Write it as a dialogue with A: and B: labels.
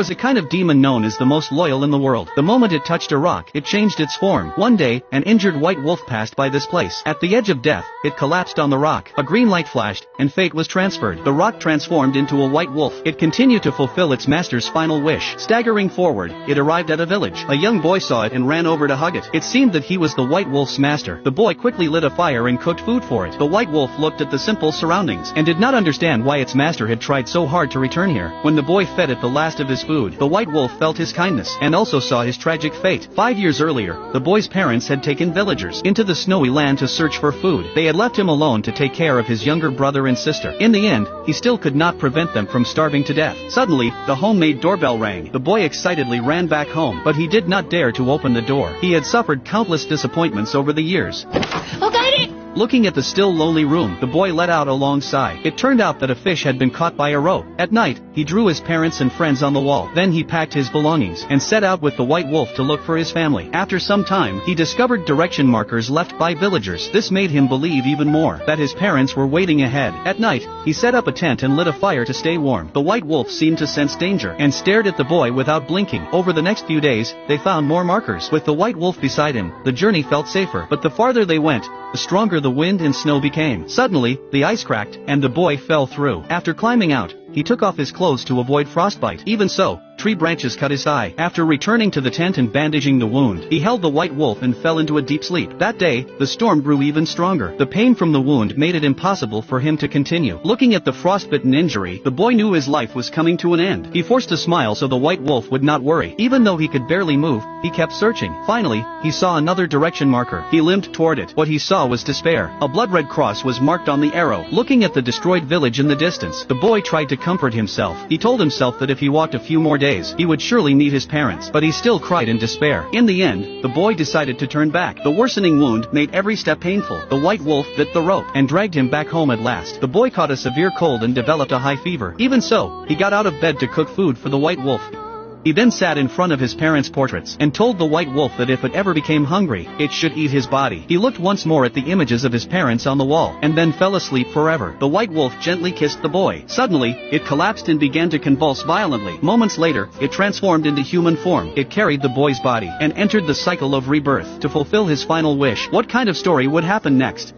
A: was a kind of demon known as the most loyal in the world. The moment it touched a rock, it changed its form. One day, an injured white wolf passed by this place. At the edge of death, it collapsed on the rock. A green light flashed, and fate was transferred. The rock transformed into a white wolf. It continued to fulfill its master's final wish. Staggering forward, it arrived at a village. A young boy saw it and ran over to hug it. It seemed that he was the white wolf's master. The boy quickly lit a fire and cooked food for it. The white wolf looked at the simple surroundings and did not understand why its master had tried so hard to return here. When the boy fed it the last of his food, the white wolf felt his kindness and also saw his tragic fate. 5 years earlier, the boy's parents had taken villagers into the snowy land to search for food. They had left him alone to take care of his younger brother and sister. In the end, he still could not prevent them from starving to death. Suddenly, the homemade doorbell rang. The boy excitedly ran back home, but he did not dare to open the door. He had suffered countless disappointments over the years. Looking at the still lonely room, the boy let out a long sigh. It turned out that a fish had been caught by a rope. At night, he drew his parents and friends on the wall. Then he packed his belongings and set out with the white wolf to look for his family. After some time, he discovered direction markers left by villagers. This made him believe even more that his parents were waiting ahead. At night, he set up a tent and lit a fire to stay warm. The white wolf seemed to sense danger and stared at the boy without blinking. Over the next few days, they found more markers. With the white wolf beside him, the journey felt safer. But the farther they went, the stronger the wind and snow became. Suddenly, the ice cracked, and the boy fell through. After climbing out, he took off his clothes to avoid frostbite. Even so, tree branches cut his eye. After returning to the tent and bandaging the wound, he held the white wolf and fell into a deep sleep. That day, the storm grew even stronger. The pain from the wound made it impossible for him to continue. Looking at the frostbitten injury, the boy knew his life was coming to an end. He forced a smile so the white wolf would not worry. Even though he could barely move, he kept searching. Finally, he saw another direction marker. He limped toward it. What he saw was despair. A blood-red cross was marked on the arrow. Looking at the destroyed village in the distance, the boy tried to comfort himself. He told himself that if he walked a few more days, he would surely meet his parents, but he still cried in despair. In the end, the boy decided to turn back. The worsening wound made every step painful. The white wolf bit the rope and dragged him back home at last. The boy caught a severe cold and developed a high fever. Even so, he got out of bed to cook food for the white wolf. He then sat in front of his parents' portraits and told the white wolf that if it ever became hungry, it should eat his body. He looked once more at the images of his parents on the wall and then fell asleep forever. The white wolf gently kissed the boy. Suddenly, it collapsed and began to convulse violently. Moments later, it transformed into human form. It carried the boy's body and entered the cycle of rebirth to fulfill his final wish. What kind of story would happen next?